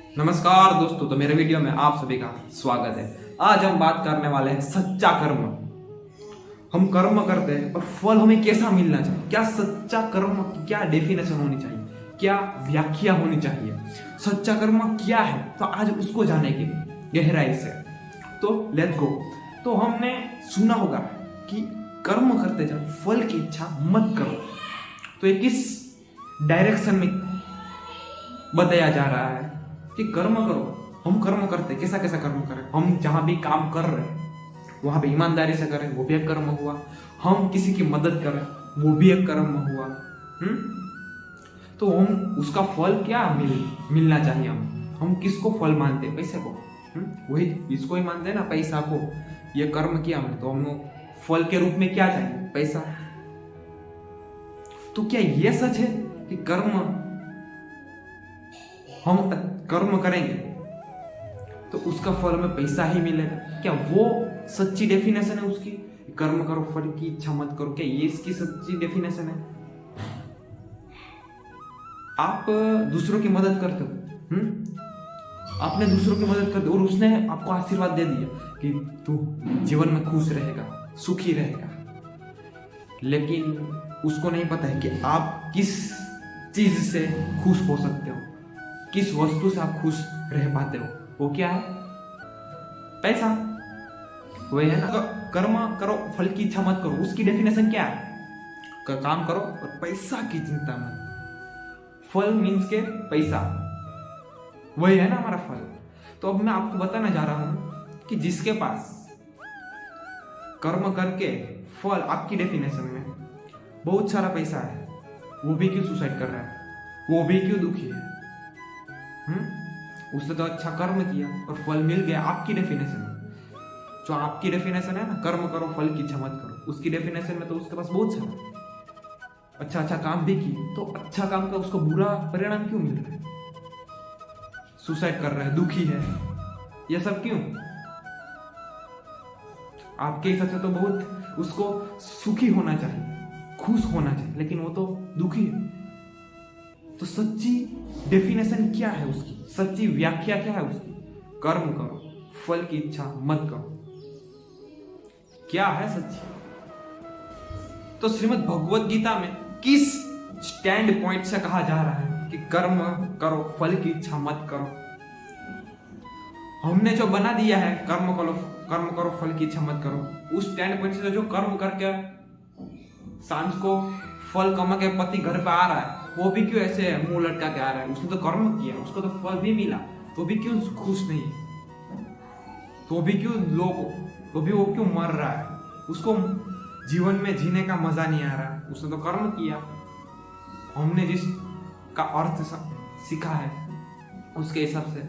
नमस्कार दोस्तों, तो मेरे वीडियो में आप सभी का स्वागत है। आज हम बात करने वाले हैं सच्चा कर्म। हम कर्म करते हैं और फल हमें कैसा मिलना चाहिए, क्या सच्चा कर्म की क्या डेफिनेशन होनी चाहिए, क्या व्याख्या होनी चाहिए, सच्चा कर्म क्या है, तो आज उसको जानेंगे गहराई से। तो लेट्स गो। तो हमने सुना होगा कि कर्म करते जाओ, फल की इच्छा मत करो। तो ये किस डायरेक्शन में बताया जा रहा है कि कर्म करो। हम कर्म करते, कैसा कैसा कर्म करें। हम जहां भी काम कर रहे हैं वहां भी ईमानदारी से करें, वो भी एक कर्म हुआ। हम किसी की मदद करें, वो भी एक कर्म हुआ। तो हम उसका फल क्या मिलना चाहिए। हम किसको फल मानते हैं? पैसे को। वही इसको ही मानते हैं ना, पैसा को। ये कर्म किया हमने तो हम फल के रूप में क्या चाहिए? पैसा। तो क्या ये सच है कि हम कर्म करेंगे तो उसका फल में पैसा ही मिलेगा? क्या वो सच्ची डेफिनेशन है उसकी? कर्म करो, फल की इच्छा मत करो, क्या ये इसकी सच्ची डेफिनेशन है? आप दूसरों की मदद करते हो, आपने दूसरों की मदद कर दी और उसने आपको आशीर्वाद दे दिया कि तू जीवन में खुश रहेगा, सुखी रहेगा, लेकिन उसको नहीं पता है कि आप किस चीज से खुश हो सकते हो, किस वस्तु से आप खुश रह पाते हो। वो क्या है? पैसा। वही है ना, कर्म करो, फल की इच्छा मत करो। उसकी डेफिनेशन क्या है? काम करो और पैसा की चिंता मत। फल मीन्स के पैसा, वही है ना हमारा फल। तो अब मैं आपको बताना जा रहा हूं कि जिसके पास कर्म करके फल आपकी डेफिनेशन में बहुत सारा पैसा है, वो भी क्यों सुसाइड कर रहा है? वो भी क्यों दुखी है? उसने तो अच्छा कर्म किया और फल मिल गया आपकी डेफिनेशन में। जो आपकी डेफिनेशन है ना, कर्म करो फल की इच्छा मत करो, उसकी डेफिनेशन में तो उसके पास बहुत सारा अच्छा अच्छा काम भी किए, तो अच्छा काम का उसको बुरा परिणाम क्यों मिल रहा है? सुसाइड कर रहा है, दुखी है, यह सब क्यों? आपके हिसाब से तो बहुत उसको सुखी होना चाहिए, खुश होना चाहिए, लेकिन वो तो दुखी है। तो सच्ची डेफिनेशन क्या है उसकी? सच्ची व्याख्या क्या है उसकी? कर्म करो, फल की इच्छा मत करो, क्या है सच्ची? तो श्रीमद् भगवत गीता में किस स्टैंड पॉइंट से कहा जा रहा है कि कर्म करो, फल की इच्छा मत करो? हमने जो बना दिया है कर्म करो फल की इच्छा मत करो, उस स्टैंड पॉइंट से जो कर्म करके सांझ को फल कमा के पति घर पे आ रहा है, वो भी क्यों ऐसे मुंह लटका के आ रहा है? उसने तो कर्म किया, उसको तो फल भी मिला, तो भी क्यों खुश नहीं? तो भी वो क्यों मर रहा है? उसको जीवन में जीने का मजा नहीं आ रहा। उसने तो कर्म किया, हमने जिस का अर्थ सीखा है उसके हिसाब से।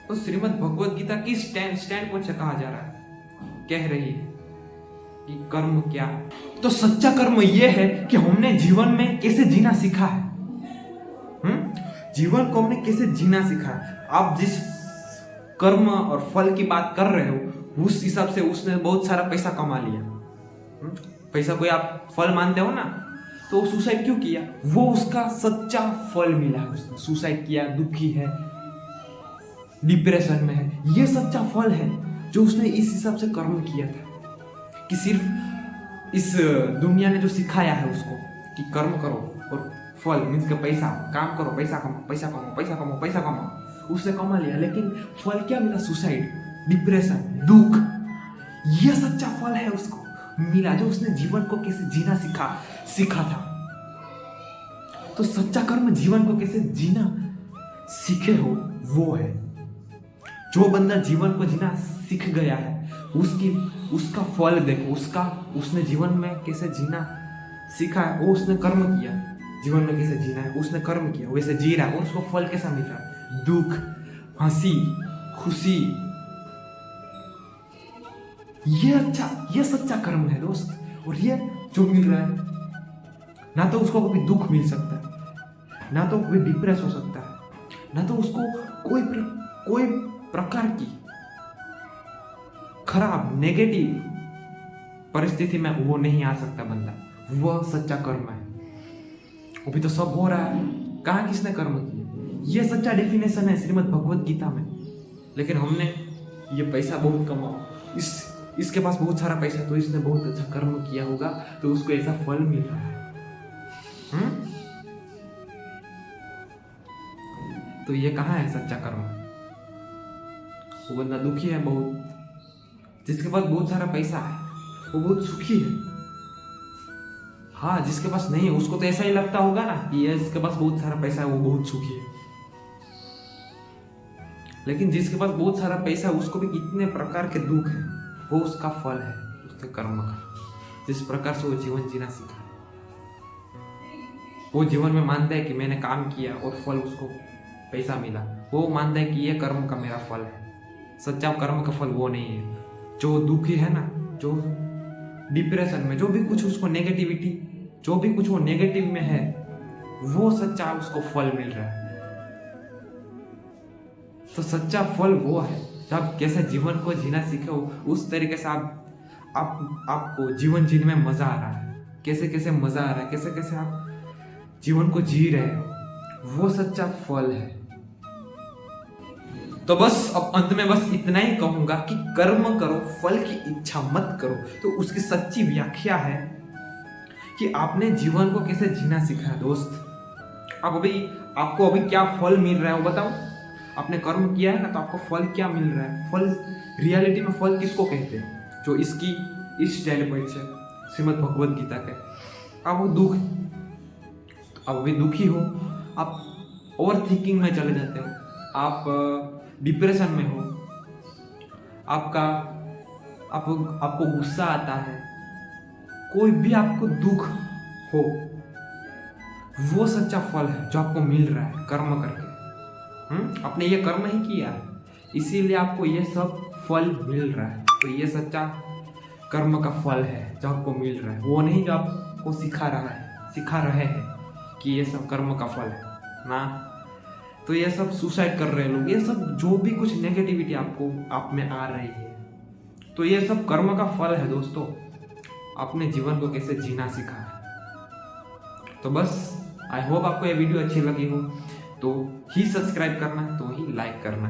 तो श्रीमद् भगवत गीता की स्टैंड पॉइंट से कहा जा रहा है, कह रही है कि कर्म क्या है। तो सच्चा कर्म यह है कि हमने जीवन में कैसे जीना सीखा है। जीवन को हमने कैसे जीना सीखा है। आप जिस कर्म और फल की बात कर रहे हो, उस हिसाब से उसने बहुत सारा पैसा कमा लिया। पैसा कोई आप फल मानते हो ना, तो सुसाइड क्यों किया? वो उसका सच्चा फल मिला है। उसने सुसाइड किया, दुखी है, डिप्रेशन में है, ये सच्चा फल है जो उसने इस हिसाब से कर्म किया था। कि सिर्फ इस दुनिया ने जो सिखाया है उसको कि कर्म करो और फल मीन्स के पैसा, काम करो, पैसा कमाओ, पैसा कमाओ, पैसा कमाओ, पैसा कमाओ, उसने कमा लिया, लेकिन फल क्या मिला? सुसाइड, डिप्रेशन, दुख। यह सच्चा फल है उसको मिला, जो उसने जीवन को कैसे जीना सीखा था। तो सच्चा कर्म जीवन को कैसे जीना सीखे हो, वो है। जो बंदा जीवन को जीना सीख गया है, उसका फल देखो, उसने जीवन में कैसे जीना सीखा है। वो उसने कर्म किया, जीवन में कैसे जीना है उसने कर्म किया, वैसे जी रहा है, और उसको फल कैसा मिल रहा है? दुख, हंसी, खुशी। ये सच्चा कर्म है दोस्त। और ये जो मिल रहा है, ना तो उसको कभी दुख मिल सकता है, ना तो कभी डिप्रेस हो सकता है, ना तो उसको कोई प्रकार की खराब नेगेटिव परिस्थिति में वो नहीं आ सकता बंदा। वह सच्चा कर्म है। वो भी तो सब हो रहा है, कहाँ किसने कर्म किया? ये सच्चा डेफिनेशन है श्रीमद् भगवत गीता में। लेकिन हमने ये पैसा बहुत कमाओ, इसके पास बहुत सारा पैसा, तो इसने बहुत अच्छा कर्म किया होगा तो उसको ऐसा फल मिल रहा है। तो ये कहाँ है सच्चा कर्म? वो बंदा दुखी है बहुत, जिसके पास बहुत सारा पैसा है वो बहुत सुखी है। हाँ, जिसके पास नहीं है उसको तो ऐसा ही लगता होगा ना कि ये इसके पास बहुत सारा पैसा है वो बहुत सुखी है। लेकिन जिसके पास बहुत सारा पैसा है उसको भी कितने प्रकार के दुख है, वो उसका फल है उसके कर्म का। जिस प्रकार से वो जीवन जीना सीखा, वो जीवन में मानता है कि मैंने काम किया और फल उसको पैसा मिला, वो मानता है कि ये कर्म का मेरा फल है। सच्चा कर्म का फल वो नहीं है। जो दुखी है ना, जो डिप्रेशन में, जो भी कुछ उसको नेगेटिविटी, जो भी कुछ वो नेगेटिव में है, वो सच्चा उसको फल मिल रहा है। तो सच्चा फल वो है जब कैसे जीवन को जीना सीखे हो, उस तरीके से आपको जीवन जीने में मजा आ रहा है, कैसे कैसे मजा आ रहा है, कैसे कैसे आप जीवन को जी रहे हो, वो सच्चा फल है। तो बस अब अंत में बस इतना ही कहूंगा कि कर्म करो, फल की इच्छा मत करो। तो उसकी सच्ची व्याख्या है कि आपने जीवन को कैसे जीना सीखा है दोस्त। आपको अभी क्या फल मिल रहा है वो बताओ। आपने कर्म किया है ना, तो आपको फल क्या मिल रहा है? फल रियलिटी में फल किसको कहते हैं? जो इस स्टैंडपॉइंट से श्रीमद् भगवत गीता के, आप वो दुख, आप अभी दुखी हो, आप ओवर थिंकिंग में चले जाते हो, आप डिप्रेशन में हो, आपको गुस्सा आता है, कोई भी आपको दुख हो, वो सच्चा फल है जो आपको मिल रहा है कर्म करके। आपने ये कर्म ही किया, इसीलिए आपको ये सब फल मिल रहा है। तो ये सच्चा कर्म का फल है जो आपको मिल रहा है, वो नहीं जो आपको सिखा रहे हैं कि ये सब कर्म का फल है ना। तो ये सब सुसाइड कर रहे लोग, ये सब जो भी कुछ नेगेटिविटी आप में आ रही है, तो ये सब कर्म का फल है दोस्तों। अपने जीवन को कैसे जीना सीखा है। तो बस आई होप आपको ये वीडियो अच्छी लगी हो, तो ही सब्सक्राइब करना, तो ही लाइक करना।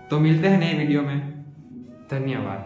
तो मिलते हैं नए वीडियो में। धन्यवाद।